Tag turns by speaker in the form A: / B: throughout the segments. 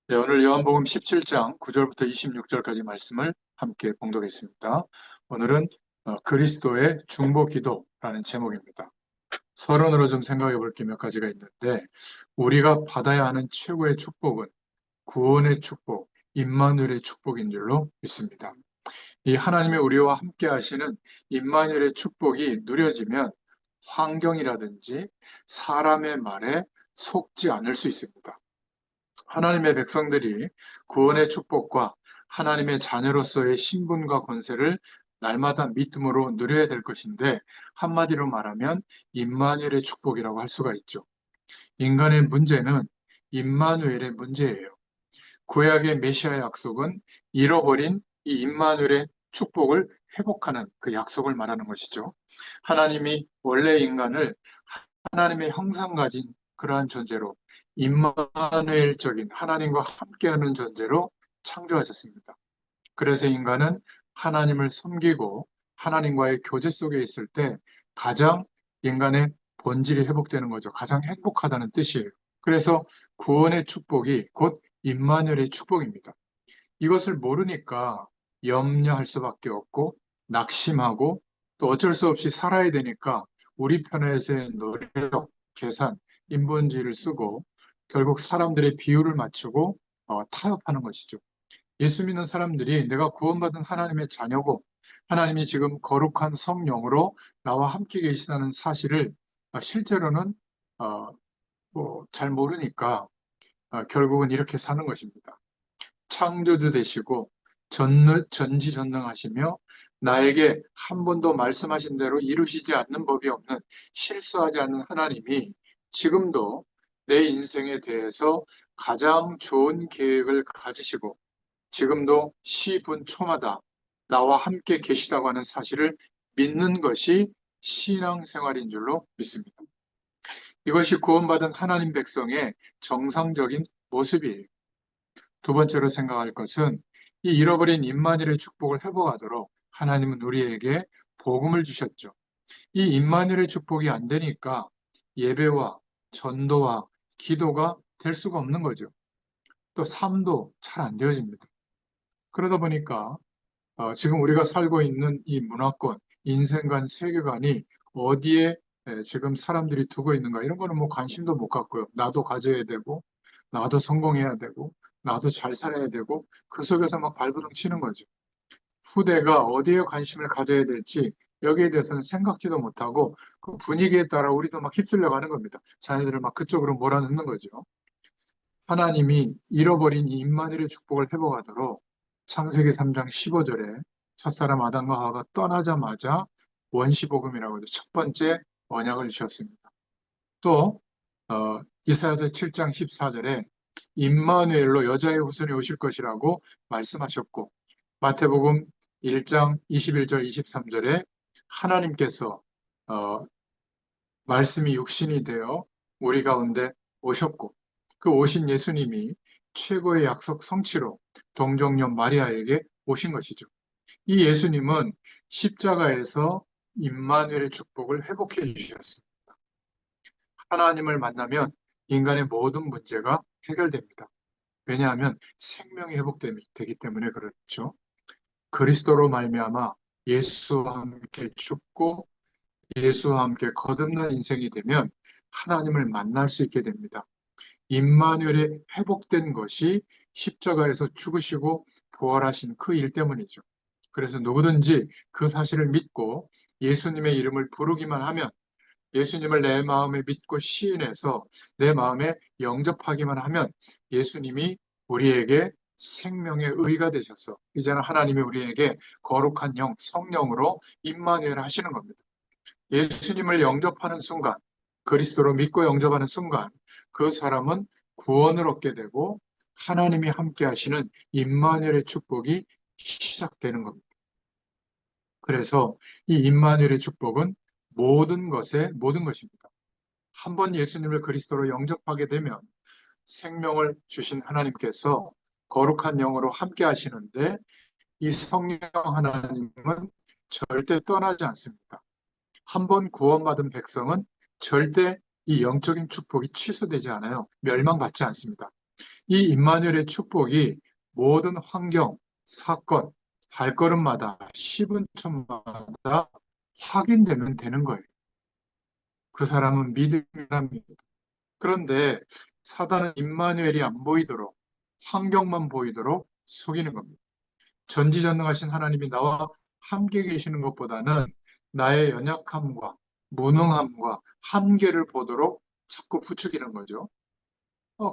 A: 네, 오늘 요한복음 17장 9절부터 26절까지 말씀을 함께 봉독했습니다. 오늘은 그리스도의 중보 기도라는 제목입니다. 서론으로 좀 생각해 볼 게 몇 가지가 있는데, 우리가 받아야 하는 최고의 축복은 구원의 축복, 임마누엘의 축복인 줄로 믿습니다. 이 하나님의 우리와 함께 하시는 임마누엘의 축복이 누려지면 환경이라든지 사람의 말에 속지 않을 수 있습니다. 하나님의 백성들이 구원의 축복과 하나님의 자녀로서의 신분과 권세를 날마다 믿음으로 누려야 될 것인데, 한마디로 말하면 임마누엘의 축복이라고 할 수가 있죠. 인간의 문제는 임마누엘의 문제예요. 구약의 메시아 약속은 잃어버린 이 임마누엘의 축복을 회복하는 그 약속을 말하는 것이죠. 하나님이 원래 인간을 하나님의 형상 가진 그러한 존재로, 임마누엘적인 하나님과 함께하는 존재로 창조하셨습니다. 그래서 인간은 하나님을 섬기고 하나님과의 교제 속에 있을 때 가장 인간의 본질이 회복되는 거죠. 가장 행복하다는 뜻이에요. 그래서 구원의 축복이 곧 임마누엘의 축복입니다. 이것을 모르니까 염려할 수밖에 없고, 낙심하고, 또 어쩔 수 없이 살아야 되니까 우리 편에서의 노력, 계산, 인본주의를 쓰고 결국 사람들의 비율을 맞추고 타협하는 것이죠. 예수 믿는 사람들이 내가 구원받은 하나님의 자녀고 하나님이 지금 거룩한 성령으로 나와 함께 계시다는 사실을 실제로는 어, 잘 모르니까 결국은 이렇게 사는 것입니다. 창조주 되시고 전지전능하시며 나에게 한 번도 말씀하신 대로 이루시지 않는 법이 없는, 실수하지 않는 하나님이 지금도 내 인생에 대해서 가장 좋은 계획을 가지시고 지금도 시분초마다 나와 함께 계시다고 하는 사실을 믿는 것이 신앙생활인 줄로 믿습니다. 이것이 구원받은 하나님 백성의 정상적인 모습이에요. 두 번째로 생각할 것은 이 잃어버린 임마누엘의 축복을 회복하도록 하나님은 우리에게 복음을 주셨죠. 이 임마누엘의 축복이 안 되니까 예배와 전도와 기도가 될 수가 없는 거죠. 또 삶도 잘 안 되어집니다. 그러다 보니까 지금 우리가 살고 있는 이 문화권, 인생관, 세계관이 어디에 지금 사람들이 두고 있는가, 이런 거는 뭐 관심도 못 갖고요. 나도 가져야 되고, 나도 성공해야 되고, 나도 잘 살아야 되고, 그 속에서 막 발버둥 치는 거죠. 후대가 어디에 관심을 가져야 될지 여기에 대해서는 생각지도 못하고 그 분위기에 따라 우리도 막 휩쓸려 가는 겁니다. 자녀들을 막 그쪽으로 몰아넣는 거죠. 하나님이 잃어버린 이 임마누엘의 축복을 회복하도록 창세기 3장 15절에 첫사람 아담과 하와가 떠나자마자 원시복음이라고 해서 첫 번째 언약을 주셨습니다. 또 이사야서 7장 14절에 임마누엘로 여자의 후손이 오실 것이라고 말씀하셨고, 마태복음 1장 21절 23절에 하나님께서 어, 말씀이 육신이 되어 우리 가운데 오셨고, 그 오신 예수님이 최고의 약속 성취로 동정녀 마리아에게 오신 것이죠. 이 예수님은 십자가에서 임마누엘의 축복을 회복해 주셨습니다. 하나님을 만나면 인간의 모든 문제가 해결됩니다. 왜냐하면 생명이 회복되기 때문에 그렇죠. 그리스도로 말미암아 예수와 함께 죽고 예수와 함께 거듭난 인생이 되면 하나님을 만날 수 있게 됩니다. 임마누엘의 회복된 것이 십자가에서 죽으시고 부활하신 그 일 때문이죠. 그래서 누구든지 그 사실을 믿고 예수님의 이름을 부르기만 하면, 예수님을 내 마음에 믿고 시인해서 내 마음에 영접하기만 하면 예수님이 우리에게 생명의 의가 되셔서 이제는 하나님이 우리에게 거룩한 영, 성령으로 임마누엘 하시는 겁니다. 예수님을 영접하는 순간, 그리스도로 믿고 영접하는 순간 그 사람은 구원을 얻게 되고 하나님이 함께 하시는 임마누엘의 축복이 시작되는 겁니다. 그래서 이 임마누엘의 축복은 모든 것의 모든 것입니다. 한번 예수님을 그리스도로 영접하게 되면 생명을 주신 하나님께서 거룩한 영으로 함께 하시는데, 이 성령 하나님은 절대 떠나지 않습니다. 한번 구원받은 백성은 절대 이 영적인 축복이 취소되지 않아요. 멸망받지 않습니다. 이 임마누엘의 축복이 모든 환경, 사건, 발걸음마다, 시분천마다 확인되면 되는 거예요. 그 사람은 믿음이랍니다. 그런데 사단은 임마누엘이 안 보이도록, 환경만 보이도록 속이는 겁니다. 전지전능하신 하나님이 나와 함께 계시는 것보다는 나의 연약함과 무능함과 한계를 보도록 자꾸 부추기는 거죠.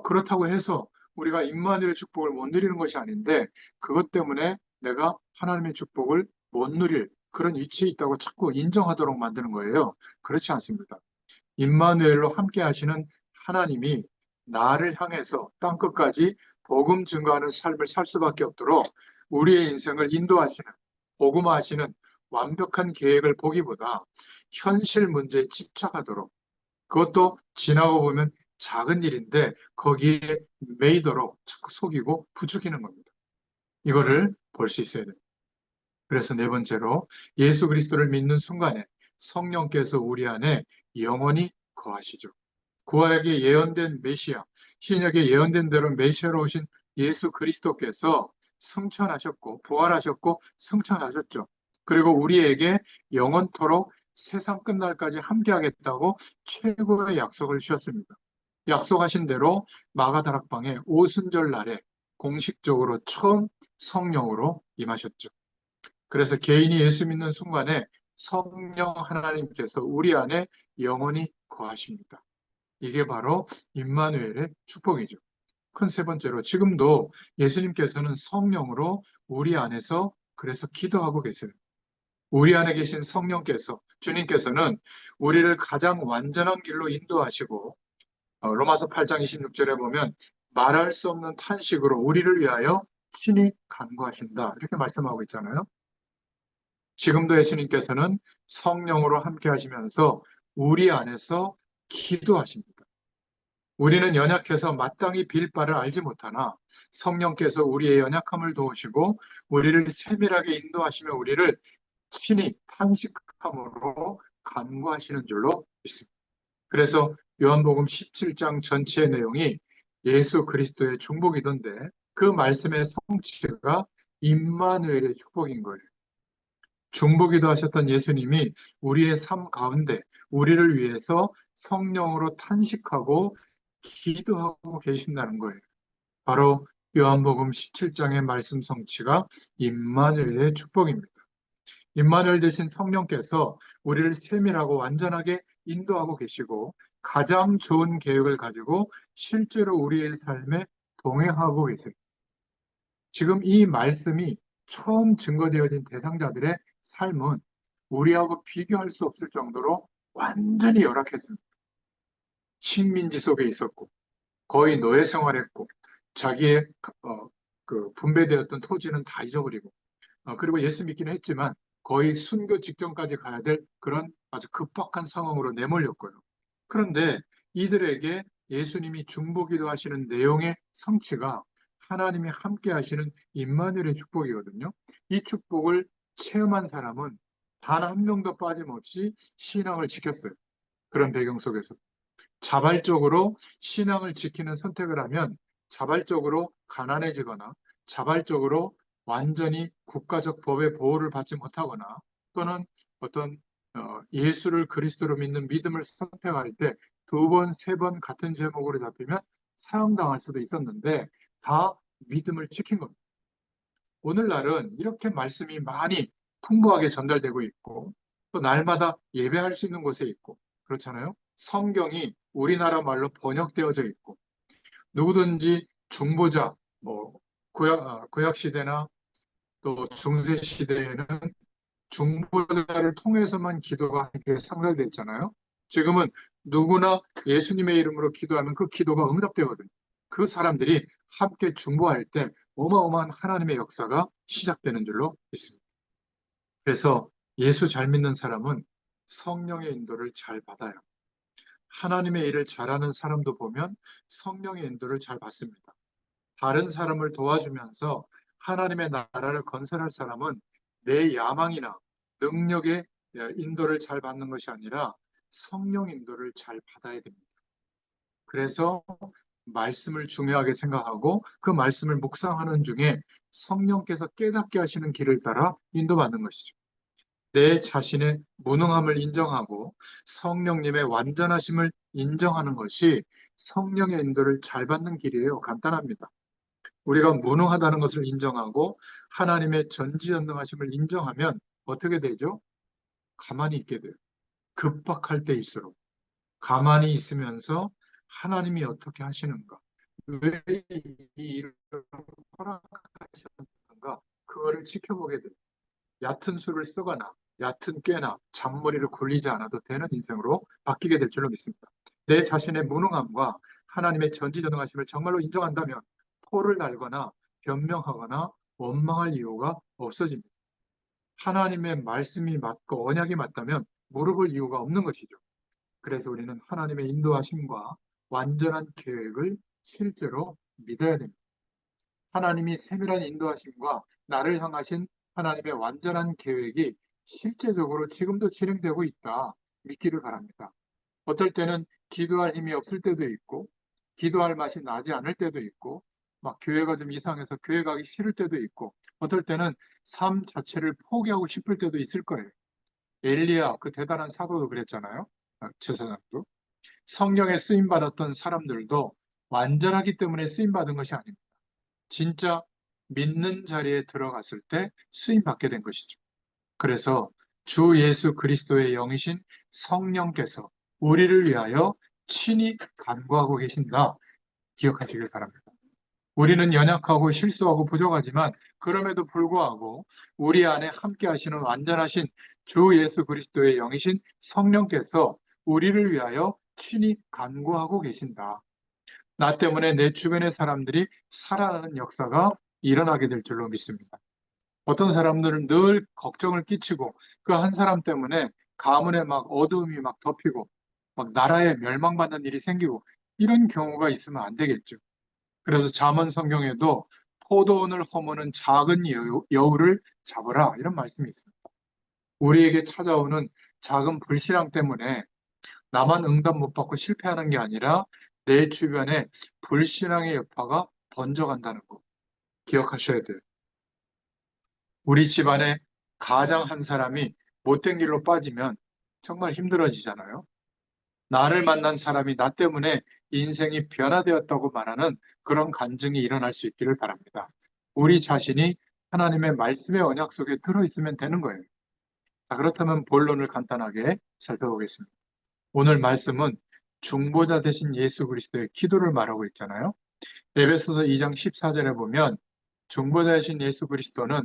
A: 그렇다고 해서 우리가 임마누엘의 축복을 못 누리는 것이 아닌데 그것 때문에 내가 하나님의 축복을 못 누릴 그런 위치에 있다고 자꾸 인정하도록 만드는 거예요. 그렇지 않습니다. 임마누엘로 함께 하시는 하나님이 나를 향해서 땅끝까지 복음 증거하는 삶을 살 수밖에 없도록 우리의 인생을 인도하시는, 복음화하시는 완벽한 계획을 보기보다 현실 문제에 집착하도록, 그것도 지나고 보면 작은 일인데 거기에 매이도록 자꾸 속이고 부추기는 겁니다. 이거를 볼 수 있어야 됩니다. 그래서 네 번째로 예수 그리스도를 믿는 순간에 성령께서 우리 안에 영원히 거하시죠. 구약에 예언된 메시아, 신약에 예언된 대로 메시아로 오신 예수 그리스도께서 승천하셨고 부활하셨고 승천하셨죠. 그리고 우리에게 영원토록 세상 끝날까지 함께하겠다고 최고의 약속을 주셨습니다. 약속하신 대로 마가다락방에 오순절 날에 공식적으로 처음 성령으로 임하셨죠. 그래서 개인이 예수 믿는 순간에 성령 하나님께서 우리 안에 영원히 거하십니다. 이게 바로 임마누엘의 축복이죠. 큰 세 번째로 지금도 예수님께서는 성령으로 우리 안에서 그래서 기도하고 계세요. 우리 안에 계신 성령께서 주님께서는 우리를 가장 완전한 길로 인도하시고 로마서 8장 26절에 보면 말할 수 없는 탄식으로 우리를 위하여 친히 간구하신다 이렇게 말씀하고 있잖아요. 지금도 예수님께서는 성령으로 함께 하시면서 우리 안에서 기도하십니다. 우리는 연약해서 마땅히 빌 바를 알지 못하나 성령께서 우리의 연약함을 도우시고 우리를 세밀하게 인도하시며 우리를 친히 탄식함으로 간구하시는 줄로 믿습니다. 그래서 요한복음 17장 전체의 내용이 예수 그리스도의 중복이던데 그 말씀의 성취가 임마누엘의 축복인 거예요. 중보기도 하셨던 예수님이 우리의 삶 가운데 우리를 위해서 성령으로 탄식하고 기도하고 계신다는 거예요. 바로 요한복음 17장의 말씀 성취가 임마누엘의 축복입니다. 임마누엘 되신 성령께서 우리를 세밀하고 완전하게 인도하고 계시고 가장 좋은 계획을 가지고 실제로 우리의 삶에 동행하고 계세요. 지금 이 말씀이 처음 증거되어진 대상자들의 삶은 우리하고 비교할 수 없을 정도로 완전히 열악했습니다. 식민지 속에 있었고 거의 노예 생활했고 자기의 그 분배되었던 토지는 다 잊어버리고 그리고 예수 믿기는 했지만 거의 순교 직전까지 가야 될 그런 아주 급박한 상황으로 내몰렸고요. 그런데 이들에게 예수님이 중보기도 하시는 내용의 성취가 하나님이 함께 하시는 임마누엘의 축복이거든요. 이 축복을 체험한 사람은 단 한 명도 빠짐없이 신앙을 지켰어요. 그런 배경 속에서. 자발적으로 신앙을 지키는 선택을 하면 자발적으로 가난해지거나 자발적으로 완전히 국가적 법의 보호를 받지 못하거나 또는 어떤 예수를 그리스도로 믿는 믿음을 선택할 때 두 번, 세 번 같은 제목으로 잡히면 사형당할 수도 있었는데 다 믿음을 지킨 겁니다. 오늘날은 이렇게 말씀이 많이 풍부하게 전달되고 있고 또 날마다 예배할 수 있는 곳에 있고 그렇잖아요. 성경이 우리나라 말로 번역되어져 있고 누구든지 중보자, 뭐 구약 시대나 또 중세 시대에는 중보자를 통해서만 기도가 이렇게 상달됐잖아요. 지금은 누구나 예수님의 이름으로 기도하면 그 기도가 응답되거든요. 그 사람들이 함께 중보할 때 어마어마한 하나님의 역사가 시작되는 줄로 믿습니다. 그래서 예수 잘 믿는 사람은 성령의 인도를 잘 받아요. 하나님의 일을 잘하는 사람도 보면 성령의 인도를 잘 받습니다. 다른 사람을 도와주면서 하나님의 나라를 건설할 사람은 내 야망이나 능력의 인도를 잘 받는 것이 아니라 성령 인도를 잘 받아야 됩니다. 그래서 말씀을 중요하게 생각하고 그 말씀을 묵상하는 중에 성령께서 깨닫게 하시는 길을 따라 인도받는 것이죠. 내 자신의 무능함을 인정하고 성령님의 완전하심을 인정하는 것이 성령의 인도를 잘 받는 길이에요. 간단합니다. 우리가 무능하다는 것을 인정하고 하나님의 전지전능하심을 인정하면 어떻게 되죠? 가만히 있게 돼요. 급박할 때일수록 가만히 있으면서 하나님이 어떻게 하시는가? 왜 이 일을 허락하셨는가? 그거를 지켜보게 돼요. 얕은 수를 쓰거나 얕은 꾀나 잔머리를 굴리지 않아도 되는 인생으로 바뀌게 될 줄로 믿습니다. 내 자신의 무능함과 하나님의 전지전능하심을 정말로 인정한다면 토를 달거나 변명하거나 원망할 이유가 없어집니다. 하나님의 말씀이 맞고 언약이 맞다면 무릎을 이유가 없는 것이죠. 그래서 우리는 하나님의 인도하심과 완전한 계획을 실제로 믿어야 됩니다. 하나님이 세밀한 인도하심과 나를 향하신 하나님의 완전한 계획이 실제적으로 지금도 진행되고 있다 믿기를 바랍니다. 어떨 때는 기도할 힘이 없을 때도 있고 기도할 맛이 나지 않을 때도 있고 막 교회가 좀 이상해서 교회 가기 싫을 때도 있고 어떨 때는 삶 자체를 포기하고 싶을 때도 있을 거예요. 엘리야 그 대단한 사도도 그랬잖아요. 제사장도. 성령에 쓰임 받았던 사람들도 완전하기 때문에 쓰임 받은 것이 아닙니다. 진짜 믿는 자리에 들어갔을 때 쓰임 받게 된 것이죠. 그래서 주 예수 그리스도의 영이신 성령께서 우리를 위하여 친히 간구하고 계신다. 기억하시길 바랍니다. 우리는 연약하고 실수하고 부족하지만 그럼에도 불구하고 우리 안에 함께 하시는 완전하신 주 예수 그리스도의 영이신 성령께서 우리를 위하여 친히 간구하고 계신다. 나 때문에 내 주변의 사람들이 살아나는 역사가 일어나게 될 줄로 믿습니다. 어떤 사람들은 늘 걱정을 끼치고 그 한 사람 때문에 가문에 막 어두움이 막 덮이고 막 나라에 멸망받는 일이 생기고 이런 경우가 있으면 안 되겠죠. 그래서 잠언 성경에도 포도원을 허무는 작은 여우를 잡으라 이런 말씀이 있습니다. 우리에게 찾아오는 작은 불신앙 때문에 나만 응답 못 받고 실패하는 게 아니라 내 주변에 불신앙의 여파가 번져간다는 거 기억하셔야 돼요. 우리 집안에 가장 한 사람이 못된 길로 빠지면 정말 힘들어지잖아요. 나를 만난 사람이 나 때문에 인생이 변화되었다고 말하는 그런 간증이 일어날 수 있기를 바랍니다. 우리 자신이 하나님의 말씀의 언약 속에 들어있으면 되는 거예요. 자, 그렇다면 본론을 간단하게 살펴보겠습니다. 오늘 말씀은 중보자 되신 예수 그리스도의 기도를 말하고 있잖아요. 에베소서 2장 14절에 보면 중보자 되신 예수 그리스도는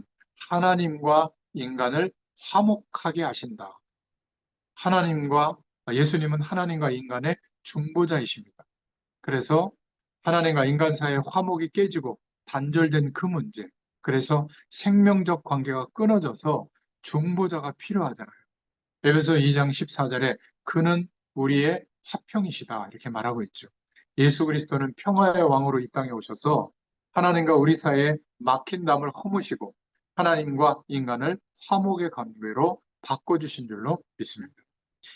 A: 하나님과 인간을 화목하게 하신다. 예수님은 하나님과 인간의 중보자이십니다. 그래서 하나님과 인간 사이의 화목이 깨지고 단절된 그 문제, 그래서 생명적 관계가 끊어져서 중보자가 필요하잖아요. 에베소 2장 14절에 그는 우리의 화평이시다 이렇게 말하고 있죠. 예수 그리스도는 평화의 왕으로 이 땅에 오셔서 하나님과 우리 사이에 막힌 담을 허무시고 하나님과 인간을 화목의 관계로 바꿔주신 줄로 믿습니다.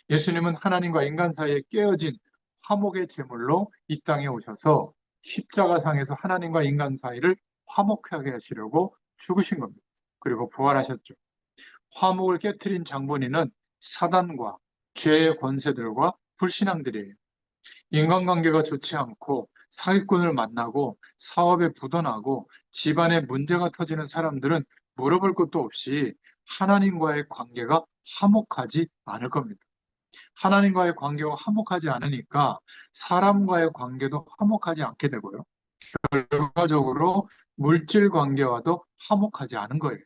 A: 예수님은 하나님과 인간 사이에 깨어진 화목의 제물로 이 땅에 오셔서 십자가상에서 하나님과 인간 사이를 화목하게 하시려고 죽으신 겁니다. 그리고 부활하셨죠. 화목을 깨트린 장본인은 사단과 죄의 권세들과 불신앙들이에요. 인간관계가 좋지 않고 사기꾼을 만나고 사업에 부도나고 집안에 문제가 터지는 사람들은 물어볼 것도 없이 하나님과의 관계가 화목하지 않을 겁니다. 하나님과의 관계가 화목하지 않으니까 사람과의 관계도 화목하지 않게 되고요. 결과적으로 물질 관계와도 화목하지 않은 거예요.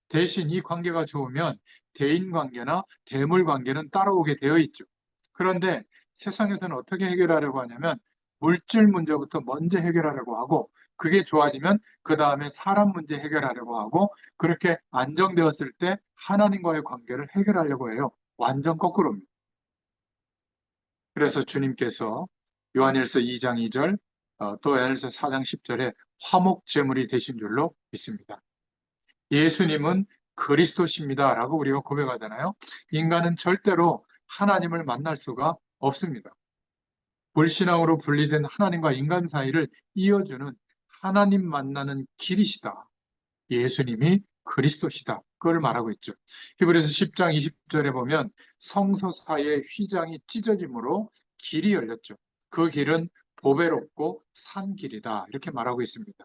A: 대신 이 관계가 좋으면 대인 관계나 대물 관계는 따라오게 되어 있죠. 그런데 세상에서는 어떻게 해결하려고 하냐면 물질 문제부터 먼저 해결하려고 하고 그게 좋아지면 그 다음에 사람 문제 해결하려고 하고 그렇게 안정되었을 때 하나님과의 관계를 해결하려고 해요. 완전 거꾸로입니다. 그래서 주님께서 요한일서 2장 2절 또 요한일서 4장 10절에 화목 제물이 되신 줄로 믿습니다. 예수님은 그리스도십니다라고 우리가 고백하잖아요. 인간은 절대로 하나님을 만날 수가 없습니다. 불신앙으로 분리된 하나님과 인간 사이를 이어주는 하나님 만나는 길이시다. 예수님이 그리스도시다. 그걸 말하고 있죠. 히브리서 10장 20절에 보면 성소 사이의 휘장이 찢어짐으로 길이 열렸죠. 그 길은 보배롭고 산 길이다. 이렇게 말하고 있습니다.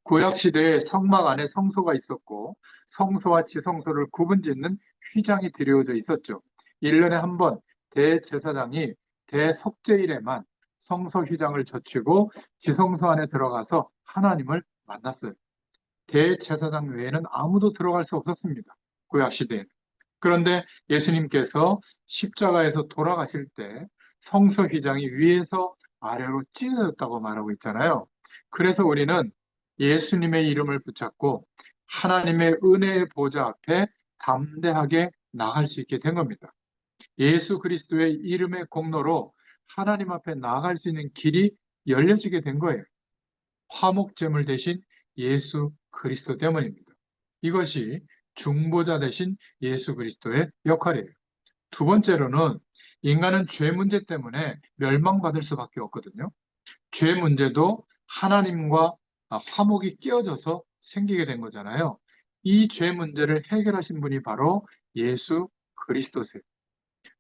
A: 구약 시대에 성막 안에 성소가 있었고 성소와 지성소를 구분짓는 휘장이 드려져 있었죠. 1년에 한 번 대제사장이 대속죄일에만 성소 휘장을 젖히고 지성소 안에 들어가서 하나님을 만났어요. 대제사장 외에는 아무도 들어갈 수 없었습니다. 구약 시대에. 그런데 예수님께서 십자가에서 돌아가실 때 성소 휘장이 위에서 아래로 찢어졌다고 말하고 있잖아요. 그래서 우리는 예수님의 이름을 붙잡고 하나님의 은혜의 보좌 앞에 담대하게 나갈 수 있게 된 겁니다. 예수 그리스도의 이름의 공로로 하나님 앞에 나아갈 수 있는 길이 열려지게 된 거예요. 화목제물 대신 예수 그리스도 때문입니다. 이것이 중보자 대신 예수 그리스도의 역할이에요. 두 번째로는 인간은 죄 문제 때문에 멸망받을 수밖에 없거든요. 죄 문제도 하나님과 화목이 끼어져서 생기게 된 거잖아요. 이 죄 문제를 해결하신 분이 바로 예수 그리스도세요.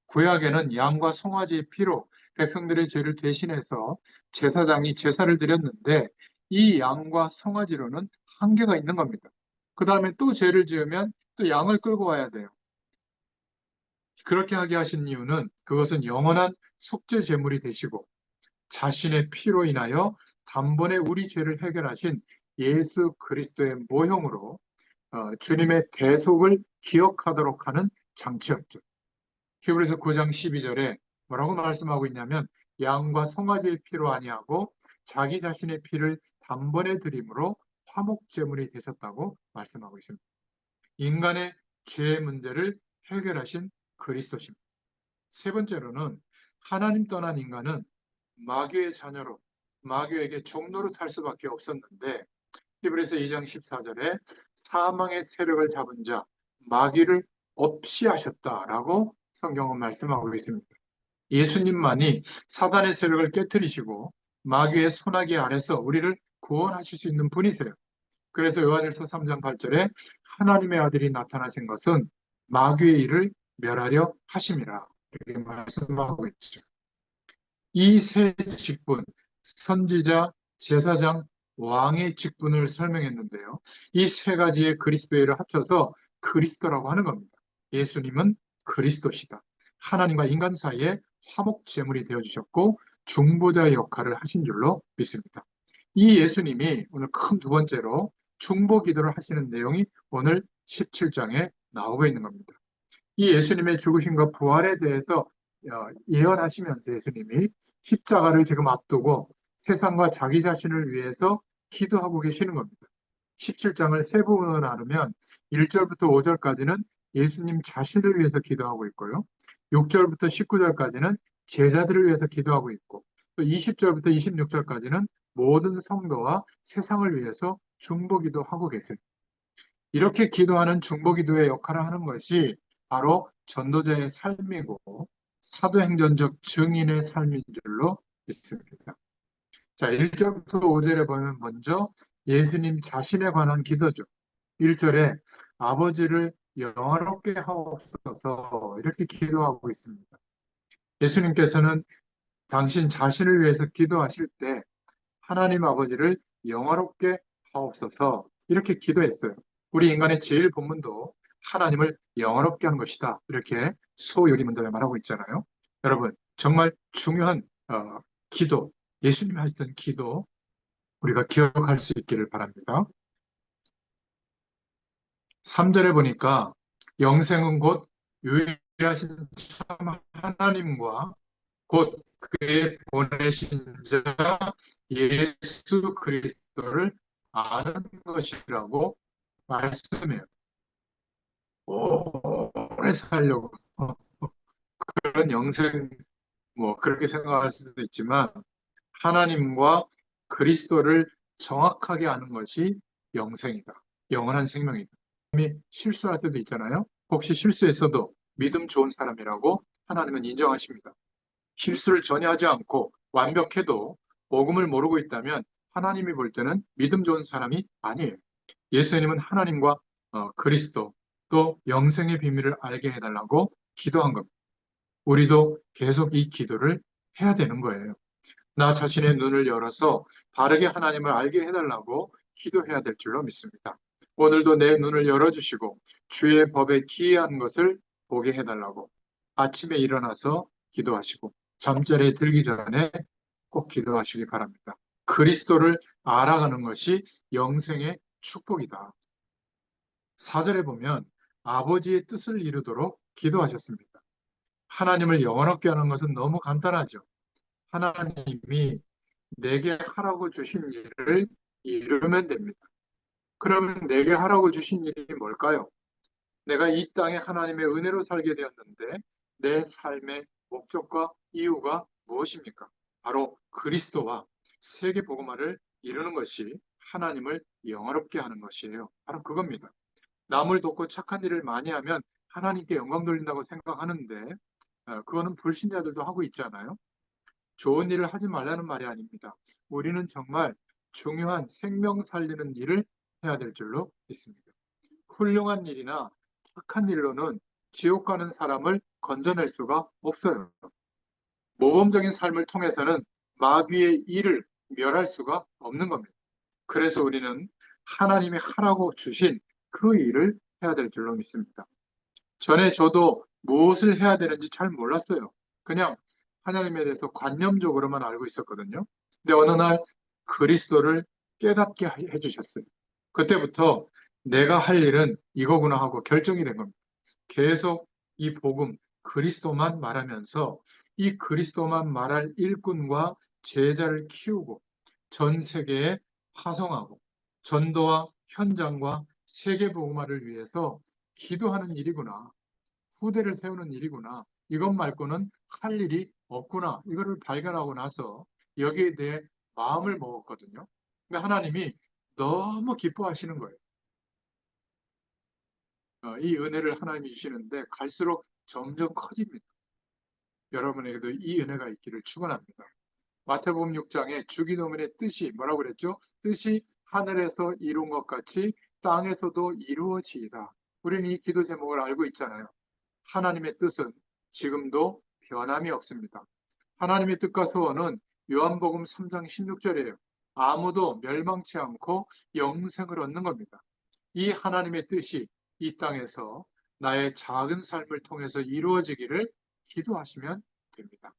A: 구약에는 양과 송아지의 피로 백성들의 죄를 대신해서 제사장이 제사를 드렸는데 이 양과 송아지로는 한계가 있는 겁니다. 그 다음에 또 죄를 지으면 또 양을 끌고 와야 돼요. 그렇게 하게 하신 이유는 그것은 영원한 속죄 제물이 되시고 자신의 피로 인하여 단번에 우리 죄를 해결하신 예수 그리스도의 모형으로 주님의 대속을 기억하도록 하는 장치였죠. 히브리서 9장 12절에 뭐라고 말씀하고 있냐면 양과 송아지의 피로 아니하고 자기 자신의 피를 단번에 드림으로 화목제물이 되셨다고 말씀하고 있습니다. 인간의 죄의 문제를 해결하신 그리스도십니다. 세 번째로는 하나님 떠난 인간은 마귀의 자녀로 마귀에게 종노릇 할 수밖에 없었는데 히브리서 2장 14절에 사망의 세력을 잡은 자 마귀를 없이 하셨다라고 성경은 말씀하고 있습니다. 예수님만이 사단의 세력을 깨뜨리시고 마귀의 손아귀 아래서 우리를 구원하실 수 있는 분이세요. 그래서 요한일서 3장 8절에 하나님의 아들이 나타나신 것은 마귀의 일을 멸하려 하심이라 이렇게 말씀하고 있죠. 이 세 직분, 선지자, 제사장, 왕의 직분을 설명했는데요. 이 세 가지의 그리스도의 일을 합쳐서 그리스도라고 하는 겁니다. 예수님은 그리스도시다. 하나님과 인간 사이에 화목 제물이 되어주셨고 중보자의 역할을 하신 줄로 믿습니다. 이 예수님이 오늘 큰 두 번째로 중보 기도를 하시는 내용이 오늘 17장에 나오고 있는 겁니다. 이 예수님의 죽으심과 부활에 대해서 예언하시면서 예수님이 십자가를 지금 앞두고 세상과 자기 자신을 위해서 기도하고 계시는 겁니다. 17장을 세 부분으로 나누면 1절부터 5절까지는 예수님 자신을 위해서 기도하고 있고요. 6절부터 19절까지는 제자들을 위해서 기도하고 있고 또 20절부터 26절까지는 모든 성도와 세상을 위해서 중보기도 하고 계세요. 이렇게 기도하는 중보기도의 역할을 하는 것이 바로 전도자의 삶이고 사도행전적 증인의 삶인 줄로 믿습니다. 자, 1절부터 5절에 보면 먼저 예수님 자신에 관한 기도죠. 1절에 아버지를 영화롭게 하옵소서 이렇게 기도하고 있습니다. 예수님께서는 당신 자신을 위해서 기도하실 때 하나님 아버지를 영화롭게 하옵소서 이렇게 기도했어요. 우리 인간의 제일 본문도 하나님을 영화롭게 하는 것이다. 이렇게 소요리문답에 말하고 있잖아요. 여러분 정말 중요한 기도, 예수님이 하셨던 기도 우리가 기억할 수 있기를 바랍니다. 3절에 보니까 영생은 곧 유일하신 참 하나님과 곧 그의 보내신 자 예수 그리스도를 아는 것이라고 말씀해요. 오래 살려고 그런 영생 뭐 그렇게 생각할 수도 있지만 하나님과 그리스도를 정확하게 아는 것이 영생이다. 영원한 생명이다. 실수할 때도 있잖아요. 혹시 실수했어도 믿음 좋은 사람이라고 하나님은 인정하십니다. 실수를 전혀 하지 않고 완벽해도 복음을 모르고 있다면 하나님이 볼 때는 믿음 좋은 사람이 아니에요. 예수님은 하나님과 그리스도 또 영생의 비밀을 알게 해달라고 기도한 겁니다. 우리도 계속 이 기도를 해야 되는 거예요. 나 자신의 눈을 열어서 바르게 하나님을 알게 해달라고 기도해야 될 줄로 믿습니다. 오늘도 내 눈을 열어주시고 주의 법에 기이한 것을 보게 해달라고 아침에 일어나서 기도하시고 잠자리에 들기 전에 꼭 기도하시기 바랍니다. 그리스도를 알아가는 것이 영생의 축복이다. 4절에 보면 아버지의 뜻을 이루도록 기도하셨습니다. 하나님을 영원롭게 하는 것은 너무 간단하죠. 하나님이 내게 하라고 주신 일을 이루면 됩니다. 그러면 내게 하라고 주신 일이 뭘까요? 내가 이 땅에 하나님의 은혜로 살게 되었는데 내 삶의 목적과 이유가 무엇입니까? 바로 그리스도와 세계 복음화를 이루는 것이 하나님을 영화롭게 하는 것이에요. 바로 그겁니다. 남을 돕고 착한 일을 많이 하면 하나님께 영광 돌린다고 생각하는데 그거는 불신자들도 하고 있잖아요. 좋은 일을 하지 말라는 말이 아닙니다. 우리는 정말 중요한 생명 살리는 일을 해야 될 줄로 믿습니다. 훌륭한 일이나 착한 일로는 지옥 가는 사람을 건져낼 수가 없어요. 모범적인 삶을 통해서는 마귀의 일을 멸할 수가 없는 겁니다. 그래서 우리는 하나님이 하라고 주신 그 일을 해야 될 줄로 믿습니다. 전에 저도 무엇을 해야 되는지 잘 몰랐어요. 그냥 하나님에 대해서 관념적으로만 알고 있었거든요. 근데 어느 날 그리스도를 깨닫게 해주셨어요. 그때부터 내가 할 일은 이거구나 하고 결정이 된 겁니다. 계속 이 복음, 그리스도만 말하면서 이 그리스도만 말할 일꾼과 제자를 키우고 전 세계에 파송하고 전도와 현장과 세계 복음화를 위해서 기도하는 일이구나. 후대를 세우는 일이구나. 이것 말고는 할 일이 없구나. 이거를 발견하고 나서 여기에 대해 마음을 먹었거든요. 근데 하나님이 너무 기뻐하시는 거예요. 이 은혜를 하나님이 주시는데 갈수록 점점 커집니다. 여러분에게도 이 은혜가 있기를 축원합니다. 마태복음 6장에 주기도문의 뜻이 뭐라고 그랬죠? 뜻이 하늘에서 이룬 것 같이 땅에서도 이루어지이다. 우리는 이 기도 제목을 알고 있잖아요. 하나님의 뜻은 지금도 변함이 없습니다. 하나님의 뜻과 소원은 요한복음 3장 16절이에요. 아무도 멸망치 않고 영생을 얻는 겁니다. 이 하나님의 뜻이 이 땅에서 나의 작은 삶을 통해서 이루어지기를 기도하시면 됩니다.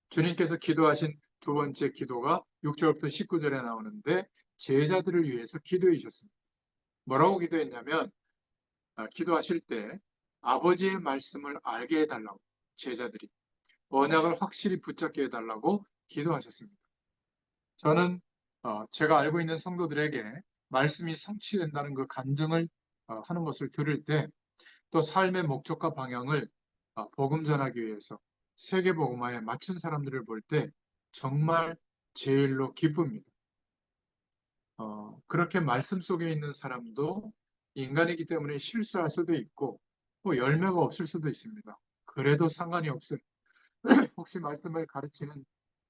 A: 주님께서 기도하신 두 번째 기도가 6절부터 19절에 나오는데 제자들을 위해서 기도해 주셨습니다. 뭐라고 기도했냐면 기도하실 때 아버지의 말씀을 알게 해달라고 제자들이 언약을 확실히 붙잡게 해달라고 기도하셨습니다. 저는 제가 알고 있는 성도들에게 말씀이 성취된다는 그 간증을 하는 것을 들을 때 또 삶의 목적과 방향을 복음 전하기 위해서 세계 복음화에 맞춘 사람들을 볼 때 정말 제일로 기쁩니다. 그렇게 말씀 속에 있는 사람도 인간이기 때문에 실수할 수도 있고 뭐 열매가 없을 수도 있습니다. 그래도 상관이 없어요. 혹시 말씀을 가르치는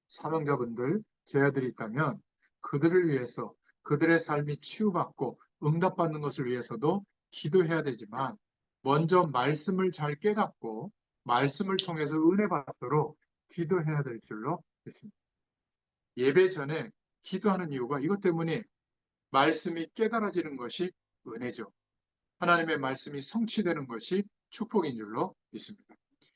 A: 사명자분들, 제자들이 있다면 그들을 위해서 그들의 삶이 치유받고 응답받는 것을 위해서도 기도해야 되지만 먼저 말씀을 잘 깨닫고 말씀을 통해서 은혜 받도록 기도해야 될 줄로 믿습니다. 예배 전에 기도하는 이유가 이것 때문에 말씀이 깨달아지는 것이 은혜죠. 하나님의 말씀이 성취되는 것이 축복인 줄로 믿습니다.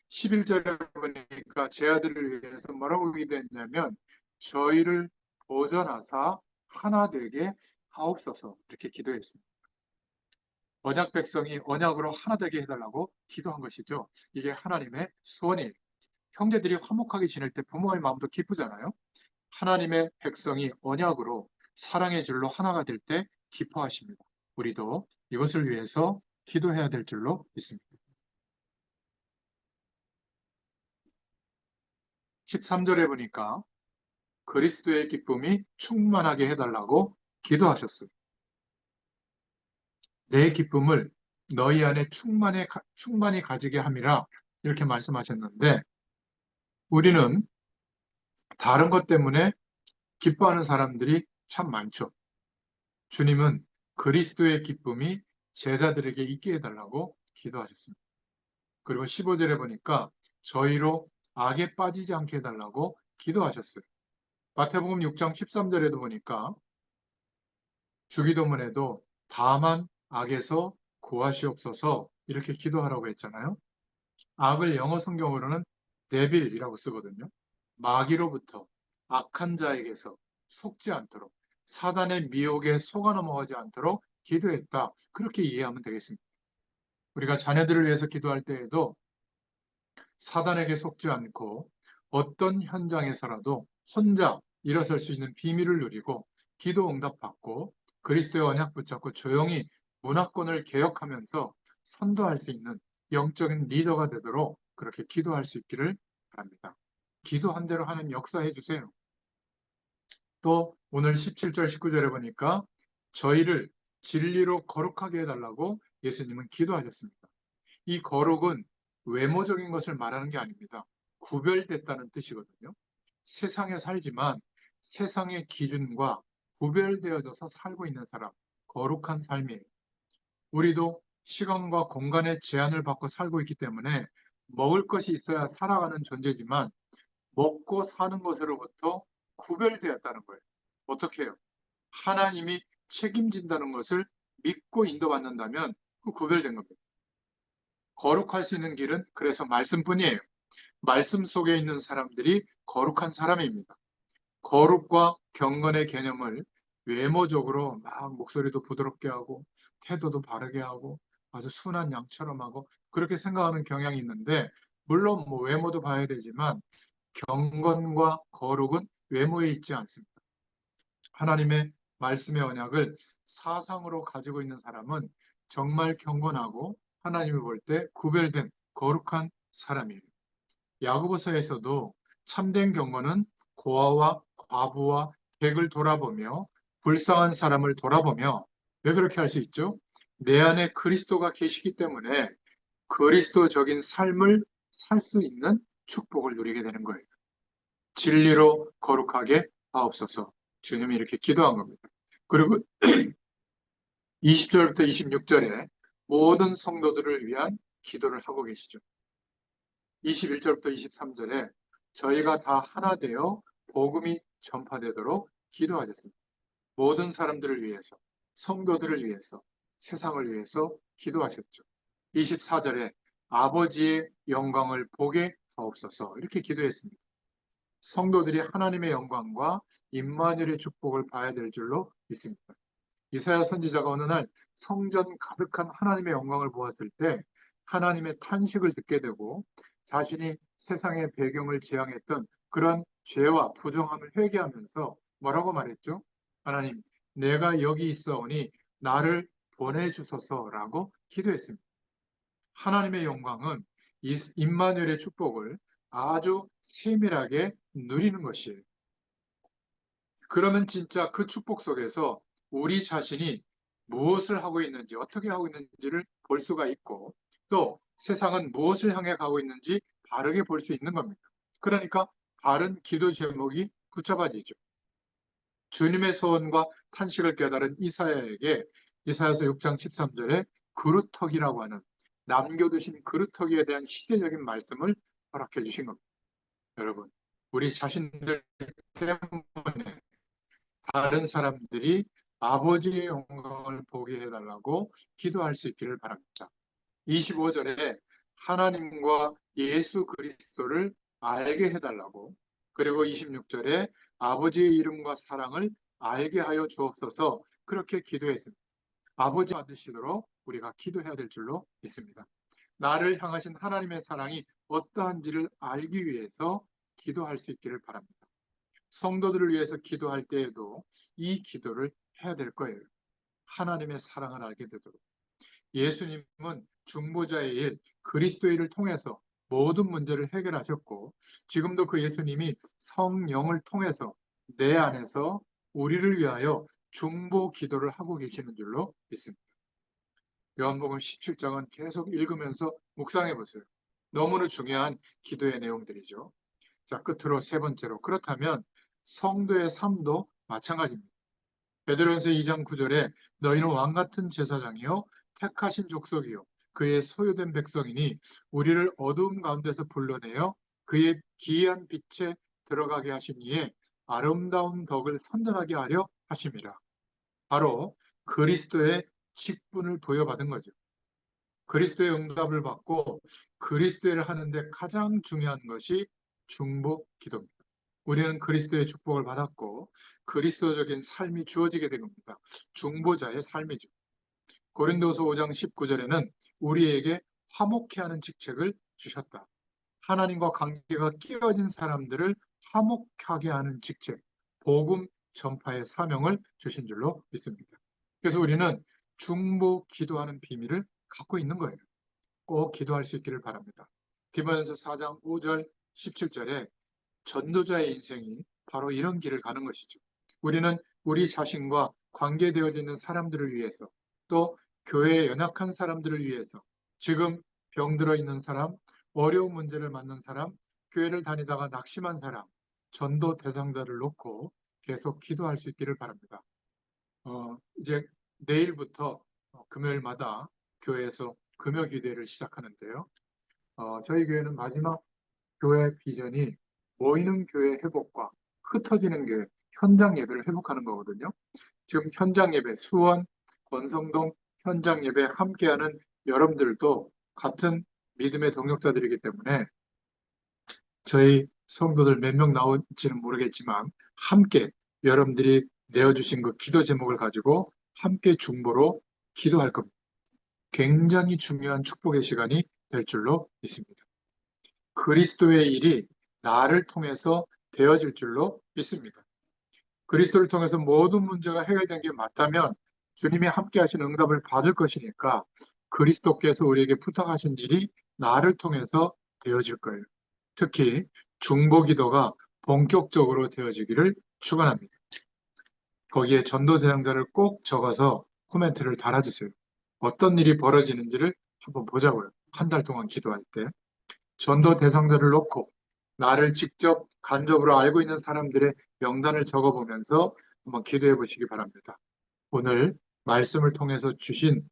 A: 11절에 보니까 제 아들을 위해서 뭐라고 기도했냐면 저희를 보존하사 하나 되게 하옵소서 이렇게 기도했습니다. 언약 백성이 언약으로 하나 되게 해달라고 기도한 것이죠. 이게 하나님의 소원이에요. 형제들이 화목하게 지낼 때 부모의 마음도 기쁘잖아요. 하나님의 백성이 언약으로 사랑의 줄로 하나가 될 때 기뻐하십니다. 우리도 이것을 위해서 기도해야 될 줄로 믿습니다. 13절에 보니까 그리스도의 기쁨이 충만하게 해달라고 기도하셨어요. 내 기쁨을 너희 안에 충만히 가지게 함이라 이렇게 말씀하셨는데 우리는 다른 것 때문에 기뻐하는 사람들이 참 많죠. 주님은 그리스도의 기쁨이 제자들에게 있게 해달라고 기도하셨습니다. 그리고 15절에 보니까 저희로 악에 빠지지 않게 해달라고 기도하셨어요. 마태복음 6장 13절에도 보니까 주기도문에도 다만 악에서 구하시옵소서 이렇게 기도하라고 했잖아요. 악을 영어 성경으로는 데빌이라고 쓰거든요. 마귀로부터 악한 자에게서 속지 않도록 사단의 미혹에 속아 넘어가지 않도록 기도했다. 그렇게 이해하면 되겠습니다. 우리가 자녀들을 위해서 기도할 때에도 사단에게 속지 않고 어떤 현장에서라도 혼자 일어설 수 있는 비밀을 누리고 기도 응답받고 그리스도의 언약 붙잡고 조용히 문화권을 개혁하면서 선도할 수 있는 영적인 리더가 되도록 그렇게 기도할 수 있기를 바랍니다. 기도한 대로 하나님 역사해 주세요. 또 오늘 17절 19절에 보니까 저희를 진리로 거룩하게 해달라고 예수님은 기도하셨습니다. 이 거룩은 외모적인 것을 말하는 게 아닙니다. 구별됐다는 뜻이거든요. 세상에 살지만 세상의 기준과 구별되어져서 살고 있는 사람, 거룩한 삶이에요. 우리도 시간과 공간의 제한을 받고 살고 있기 때문에 먹을 것이 있어야 살아가는 존재지만 먹고 사는 것으로부터 구별되었다는 거예요. 어떻게 해요? 하나님이 책임진다는 것을 믿고 인도받는다면 그 구별된 겁니다. 거룩할 수 있는 길은 그래서 말씀뿐이에요. 말씀 속에 있는 사람들이 거룩한 사람입니다. 거룩과 경건의 개념을 외모적으로 막 목소리도 부드럽게 하고 태도도 바르게 하고 아주 순한 양처럼 하고 그렇게 생각하는 경향이 있는데 물론 뭐 외모도 봐야 되지만 경건과 거룩은 외모에 있지 않습니다. 하나님의 말씀의 언약을 사상으로 가지고 있는 사람은 정말 경건하고 하나님이 볼 때 구별된 거룩한 사람이에요. 야고보서에서도 참된 경건은 고아와 과부와 객을 돌아보며 불쌍한 사람을 돌아보며 왜 그렇게 할 수 있죠? 내 안에 그리스도가 계시기 때문에 그리스도적인 삶을 살 수 있는 축복을 누리게 되는 거예요. 진리로 거룩하게 하옵소서. 주님이 이렇게 기도한 겁니다. 그리고 20절부터 26절에 모든 성도들을 위한 기도를 하고 계시죠. 21절부터 23절에 저희가 다 하나 되어 복음이 전파되도록 기도하셨습니다. 모든 사람들을 위해서, 성도들을 위해서, 세상을 위해서 기도하셨죠. 24절에 아버지의 영광을 보게 하옵소서 이렇게 기도했습니다. 성도들이 하나님의 영광과 임마누엘의 축복을 봐야 될 줄로 믿습니다. 이사야 선지자가 어느 날 성전 가득한 하나님의 영광을 보았을 때 하나님의 탄식을 듣게 되고 자신이 세상의 배경을 지향했던 그런 죄와 부정함을 회개하면서 뭐라고 말했죠? 하나님, 내가 여기 있어오니 나를 보내주소서라고 기도했습니다. 하나님의 영광은 임마누엘의 축복을 아주 세밀하게 누리는 것이에요. 그러면 진짜 그 축복 속에서 우리 자신이 무엇을 하고 있는지, 어떻게 하고 있는지를 볼 수가 있고, 또 세상은 무엇을 향해 가고 있는지 바르게 볼 수 있는 겁니다. 그러니까 바른 기도 제목이 붙잡아지죠. 주님의 소원과 탄식을 깨달은 이사야에게 이사야서 6장 13절에 그루터기라고 하는 남겨두신 그루터기에 대한 시대적인 말씀을 허락해 주신 겁니다. 여러분, 우리 자신들 때문에 다른 사람들이 아버지의 영광을 보게 해달라고 기도할 수 있기를 바랍니다. 25절에 하나님과 예수 그리스도를 알게 해달라고, 그리고 26절에 아버지의 이름과 사랑을 알게 하여 주옵소서 그렇게 기도했습니다. 아버지 받으시도록 우리가 기도해야 될 줄로 믿습니다. 나를 향하신 하나님의 사랑이 어떠한지를 알기 위해서 기도할 수 있기를 바랍니다. 성도들을 위해서 기도할 때에도 이 기도를 해야 될 거예요. 하나님의 사랑을 알게 되도록. 예수님은 중보자의 일, 그리스도의 일을 통해서 모든 문제를 해결하셨고 지금도 그 예수님이 성령을 통해서 내 안에서 우리를 위하여 중보 기도를 하고 계시는 줄로 믿습니다. 요한복음 17장은 계속 읽으면서 묵상해 보세요. 너무나 중요한 기도의 내용들이죠. 자, 끝으로 세 번째로, 그렇다면 성도의 삶도 마찬가지입니다. 베드로전서 2장 9절에 너희는 왕 같은 제사장이요 택하신 족속이요 그의 소유된 백성이니 우리를 어두움 가운데서 불러내어 그의 기이한 빛에 들어가게 하신 이에 아름다운 덕을 선전하게 하려 하심이라. 바로 그리스도의 직분을 부여받은 거죠. 그리스도의 응답을 받고 그리스도를 하는데 가장 중요한 것이 중보 기도입니다. 우리는 그리스도의 축복을 받았고 그리스도적인 삶이 주어지게 된 겁니다. 중보자의 삶이죠. 고린도서 5장 19절에는 우리에게 화목케 하는 직책을 주셨다. 하나님과 관계가 끼어진 사람들을 화목하게 하는 직책, 복음 전파의 사명을 주신 줄로 믿습니다. 그래서 우리는 중보 기도하는 비밀을 갖고 있는 거예요. 꼭 기도할 수 있기를 바랍니다. 디모데전서 4장 5절 17절에 전도자의 인생이 바로 이런 길을 가는 것이죠. 우리는 우리 자신과 관계되어져 있는 사람들을 위해서, 또 교회에 연약한 사람들을 위해서, 지금 병들어 있는 사람, 어려운 문제를 만난 사람, 교회를 다니다가 낙심한 사람, 전도 대상자를 놓고 계속 기도할 수 있기를 바랍니다. 이제 내일부터 금요일마다 교회에서 금요 기도회를 시작하는데요. 저희 교회는 마지막 교회 비전이 모이는 교회 회복과 흩어지는 교회 현장 예배를 회복하는 거거든요. 지금 현장 예배, 수원, 권성동 현장 예배 함께하는 여러분들도 같은 믿음의 동역자들이기 때문에 저희 성도들 몇 명 나올지는 모르겠지만 함께 여러분들이 내어주신 그 기도 제목을 가지고 함께 중보로 기도할 겁니다. 굉장히 중요한 축복의 시간이 될 줄로 믿습니다. 그리스도의 일이 나를 통해서 되어질 줄로 믿습니다. 그리스도를 통해서 모든 문제가 해결된 게 맞다면 주님이 함께 하신 응답을 받을 것이니까 그리스도께서 우리에게 부탁하신 일이 나를 통해서 되어질 거예요. 특히 중보 기도가 본격적으로 되어지기를 축원합니다. 거기에 전도 대상자를 꼭 적어서 코멘트를 달아주세요. 어떤 일이 벌어지는지를 한번 보자고요. 한 달 동안 기도할 때. 전도 대상자를 놓고 나를 직접 간접으로 알고 있는 사람들의 명단을 적어보면서 한번 기도해 보시기 바랍니다. 오늘 말씀을 통해서 주신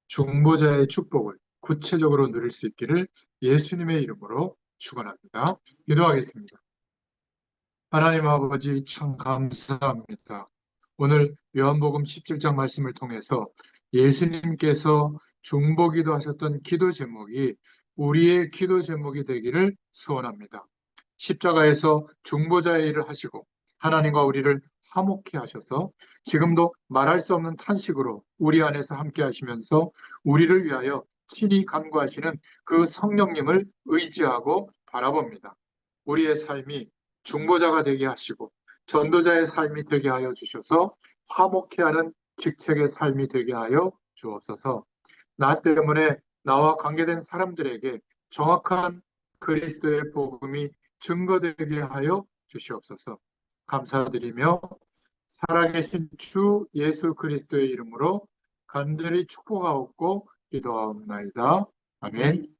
A: 중보자의 축복을 구체적으로 누릴 수 있기를 예수님의 이름으로 축원합니다. 기도하겠습니다. 하나님 아버지 참 감사합니다. 오늘 요한복음 17장 말씀을 통해서 예수님께서 중보기도 하셨던 기도 제목이 우리의 기도 제목이 되기를 소원합니다. 십자가에서 중보자의 일을 하시고 하나님과 우리를 화목케 하셔서 지금도 말할 수 없는 탄식으로 우리 안에서 함께 하시면서 우리를 위하여 친히 간구하시는 그 성령님을 의지하고 바라봅니다. 우리의 삶이 중보자가 되게 하시고 전도자의 삶이 되게 하여 주셔서 화목케 하는 직책의 삶이 되게 하여 주옵소서. 나 때문에 나와 관계된 사람들에게 정확한 그리스도의 복음이 증거되게 하여 주시옵소서. 감사드리며 살아계신 주 예수 그리스도의 이름으로 간절히 축복하옵고 기도하옵나이다. 아멘.